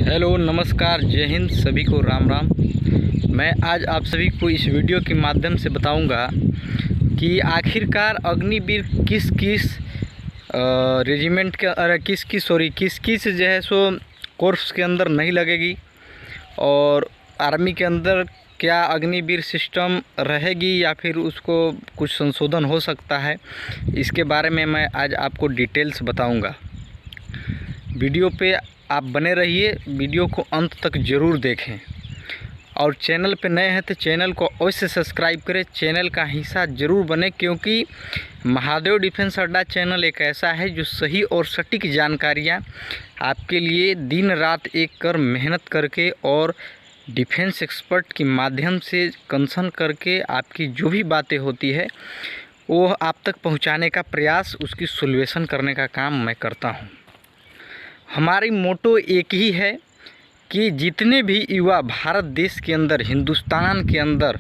Hello, नमस्कार, जय हिंद, सभी को राम राम। मैं आज आप सभी को इस वीडियो के माध्यम से बताऊंगा कि आखिरकार अग्निवीर किस किस रेजिमेंट के किस किस जो है सो कोर्स के अंदर नहीं लगेगी और आर्मी के अंदर क्या अग्निवीर सिस्टम रहेगी या फिर उसको कुछ संशोधन हो सकता है। इसके बारे में मैं आज आपको डिटेल्स बताऊंगा। वीडियो पे आप बने रहिए, वीडियो को अंत तक ज़रूर देखें और चैनल पे नए हैं तो चैनल को अवश्य सब्सक्राइब करें, चैनल का हिस्सा ज़रूर बने, क्योंकि महादेव डिफेंस अड्डा चैनल एक ऐसा है जो सही और सटीक जानकारियाँ आपके लिए दिन रात एक कर मेहनत करके और डिफेंस एक्सपर्ट के माध्यम से कंसर्न करके आपकी जो भी बातें होती है वो आप तक पहुंचाने का प्रयास, उसकी सॉल्यूशन करने का काम मैं करता हूं। हमारी मोटो एक ही है कि जितने भी युवा भारत देश के अंदर, हिंदुस्तान के अंदर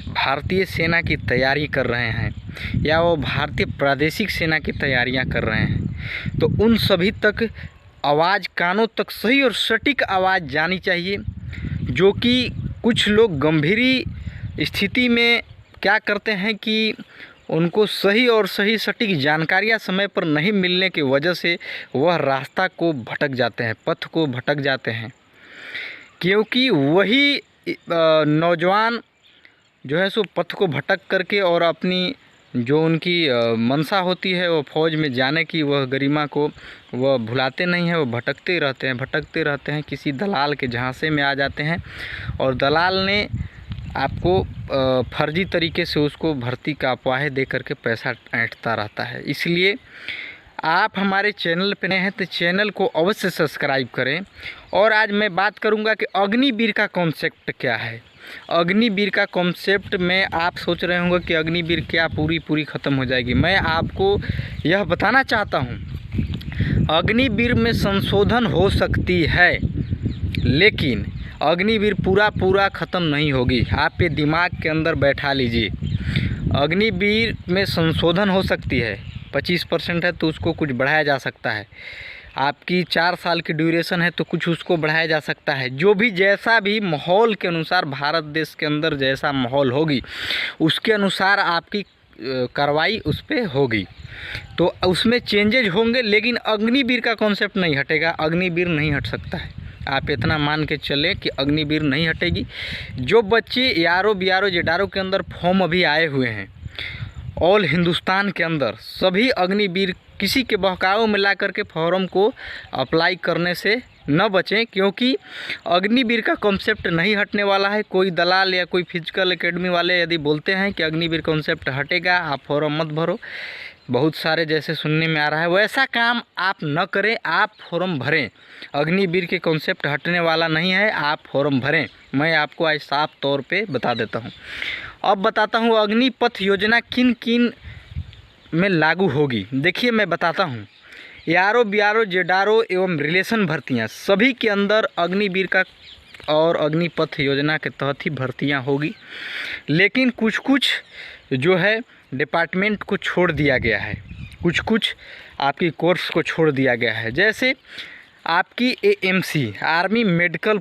भारतीय सेना की तैयारी कर रहे हैं या वो भारतीय प्रादेशिक सेना की तैयारियां कर रहे हैं, तो उन सभी तक आवाज़, कानों तक सही और सटीक आवाज़ जानी चाहिए। जो कि कुछ लोग गंभीर स्थिति में क्या करते हैं कि उनको सही और सही सटीक जानकारियाँ समय पर नहीं मिलने की वजह से वह रास्ता को भटक जाते हैं, पथ को भटक जाते हैं, क्योंकि वही नौजवान जो है सो पथ को भटक करके और अपनी जो उनकी मंशा होती है वो फौज में जाने की, वह गरिमा को वह भुलाते नहीं हैं, वो भटकते रहते हैं, किसी दलाल के झांसे में आ जाते हैं और दलाल ने आपको फर्जी तरीके से उसको भर्ती का अफवाहें दे करके पैसा ऐंठता रहता है। इसलिए आप हमारे चैनल पे नए हैं तो चैनल को अवश्य सब्सक्राइब करें। और आज मैं बात करूंगा कि अग्निवीर का कॉन्सेप्ट क्या है। अग्निवीर का कॉन्सेप्ट में आप सोच रहे होंगे कि अग्निवीर क्या पूरी ख़त्म हो जाएगी। मैं आपको यह बताना चाहता हूँ, अग्निवीर में संशोधन हो सकती है, लेकिन अग्निवीर पूरा ख़त्म नहीं होगी। आप ये दिमाग के अंदर बैठा लीजिए। अग्निवीर में संशोधन हो सकती है, 25% है तो उसको कुछ बढ़ाया जा सकता है। आपकी 4 साल की ड्यूरेशन है तो कुछ उसको बढ़ाया जा सकता है। जो भी जैसा भी माहौल के अनुसार, भारत देश के अंदर जैसा माहौल होगी उसके अनुसार आपकी कार्रवाई उस पर होगी, तो उसमें चेंजेज होंगे। लेकिन अग्निवीर का कॉन्सेप्ट नहीं हटेगा, अग्निवीर नहीं हट सकता है। आप इतना मान के चलें कि अग्निवीर नहीं हटेगी। जो बच्चे यारो बियारो जेडारो के अंदर फॉर्म अभी आए हुए हैं ऑल हिंदुस्तान के अंदर, सभी अग्निवीर किसी के बहकावे में ला करके फॉर्म को अप्लाई करने से न बचें, क्योंकि अग्निवीर का कॉन्सेप्ट नहीं हटने वाला है। कोई दलाल या कोई फिजिकल एकेडमी वाले यदि बोलते हैं कि अग्निवीर कॉन्सेप्ट हटेगा, आप फॉर्म मत भरो, बहुत सारे जैसे सुनने में आ रहा है, वैसा काम आप न करें, आप फॉर्म भरें। अग्निवीर के कॉन्सेप्ट हटने वाला नहीं है, आप फॉर्म भरें। मैं आपको आज साफ तौर पे बता देता हूं। अब बताता हूं अग्निपथ योजना किन किन में लागू होगी। देखिए मैं बताता हूं, यारो बियारो जेडारो एवं रिलेशन भर्तियां सभी के अंदर अग्निवीर का और अग्निपथ योजना के तहत ही भर्तियां होगी। लेकिन कुछ जो है डिपार्टमेंट को छोड़ दिया गया है, कुछ आपकी कोर्स को छोड़ दिया गया है। जैसे आपकी AMC आर्मी मेडिकल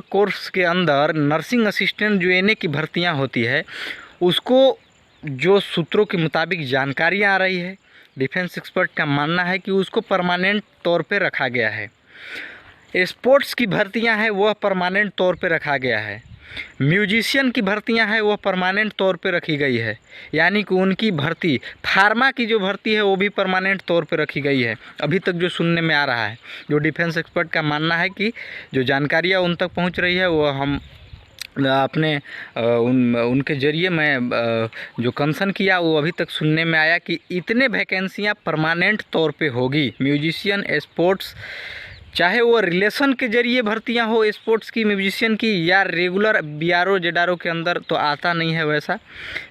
कोर्स के अंदर नर्सिंग असिस्टेंट जो NA की भर्तियां होती है, उसको जो सूत्रों के मुताबिक जानकारियां आ रही है, डिफेंस एक्सपर्ट का मानना है कि उसको परमानेंट तौर पे रखा गया है। स्पोर्ट्स की भर्तियां हैं वह परमानेंट तौर पे रखा गया है। म्यूजिशियन की भर्तियां हैं वह परमानेंट तौर पे रखी गई है, यानी कि उनकी भर्ती, फार्मा की जो भर्ती है वो भी परमानेंट तौर पे रखी गई है। अभी तक जो सुनने में आ रहा है, जो डिफेंस एक्सपर्ट का मानना है कि जो जानकारियाँ उन तक पहुंच रही है, वो हम अपने उनके ज़रिए मैं जो कंसर्न किया वो अभी तक सुनने में आया कि इतने वैकेंसियाँ परमानेंट तौर पे होगी। म्यूजिशियन, स्पोर्ट्स, चाहे वो रिलेशन के ज़रिए भर्तियां हो, स्पोर्ट्स की, म्यूजिशियन की, या रेगुलर बियारो जेडारो के अंदर तो आता नहीं है वैसा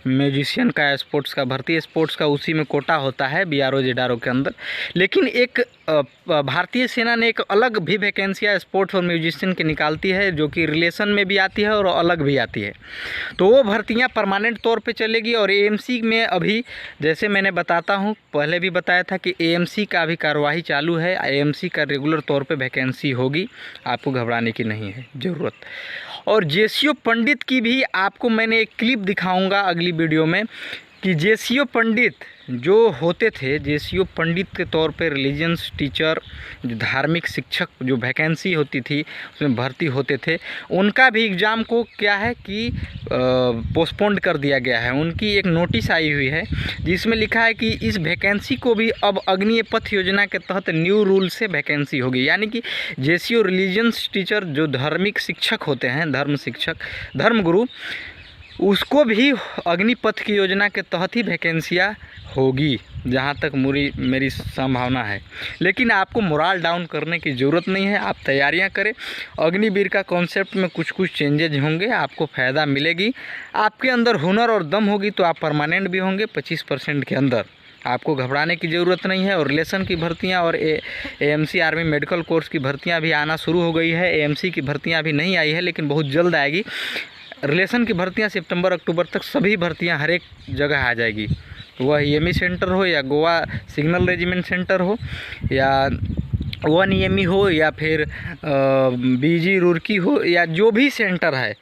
म्यूजिशियन का, स्पोर्ट्स का भर्ती, स्पोर्ट्स का उसी में कोटा होता है बियारो जेडारो के अंदर। लेकिन एक भारतीय सेना ने एक अलग भी वैकेंसियाँ स्पोर्ट्स और म्यूजिशियन की निकालती है, जो कि रिलेशन में भी आती है और अलग भी आती है। तो वो भर्तियाँ परमानेंट तौर पे चलेगी। और एएमसी में अभी जैसे मैंने बताता हूँ, पहले भी बताया था कि एएमसी का अभी कार्यवाही चालू है। एएमसी का रेगुलर तौर पे वैकेंसी होगी, आपको घबराने की नहीं है ज़रूरत। और जेसीओ पंडित की भी आपको मैंने एक क्लिप दिखाऊंगा अगली वीडियो में, कि जेसीओ पंडित जो होते थे, जेसीओ पंडित के तौर पे रिलीजियंस टीचर, जो धार्मिक शिक्षक जो वैकेंसी होती थी उसमें भर्ती होते थे, उनका भी एग्ज़ाम को क्या है कि पोस्टपोन्ड कर दिया गया है। उनकी एक नोटिस आई हुई है जिसमें लिखा है कि इस वैकेंसी को भी अब अग्नि पथ योजना के तहत न्यू रूल से वैकेंसी होगी। यानी कि जेसीओ रिलीजियंस टीचर जो धार्मिक शिक्षक होते हैं, धर्म शिक्षक, धर्मगुरु, उसको भी अग्निपथ की योजना के तहत ही वैकेंसियाँ होगी, जहाँ तक मेरी संभावना है। लेकिन आपको मोरल डाउन करने की ज़रूरत नहीं है, आप तैयारियां करें। अग्निवीर का कॉन्सेप्ट में कुछ चेंजेज होंगे, आपको फ़ायदा मिलेगी। आपके अंदर हुनर और दम होगी तो आप परमानेंट भी होंगे 25% के अंदर, आपको घबराने की ज़रूरत नहीं है। और रिलेशन की भर्तियां और एएमसी आर्मी मेडिकल कोर्स की भर्तियां भी आना शुरू हो गई है। एएमसी की भर्तियां अभी नहीं आई है, लेकिन बहुत जल्द आएगी। रिलेशन की भर्तियां सितंबर अक्टूबर तक सभी भर्तियां हर एक जगह आ जाएगी, वह ईएमई सेंटर हो या गोवा सिग्नल रेजिमेंट सेंटर हो या 1 ईएमई हो या फिर बीजी रुड़की हो या जो भी सेंटर है,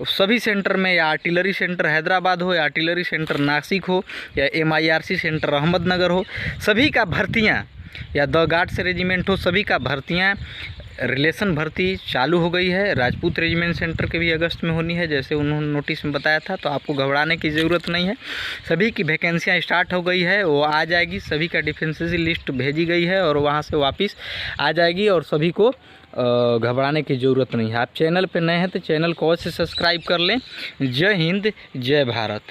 सभी सेंटर में, या आर्टिलरी सेंटर हैदराबाद हो या आर्टिलरी सेंटर नासिक हो या MIRC सेंटर अहमदनगर हो, सभी का भर्तियां, या द गार्ड्स रेजिमेंट हो, सभी का भर्तियां रिलेशन भर्ती चालू हो गई है। राजपूत रेजिमेंट सेंटर के भी अगस्त में होनी है, जैसे उन्होंने नोटिस में बताया था। तो आपको घबराने की ज़रूरत नहीं है, सभी की वैकेंसियाँ स्टार्ट हो गई है, वो आ जाएगी। सभी का डिफेंसेस लिस्ट भेजी गई है और वहाँ से वापस आ जाएगी, और सभी को घबराने की ज़रूरत नहीं है। आप चैनल पर नए हैं तो चैनल को अवश्य सब्सक्राइब कर लें। जय हिंद, जय भारत।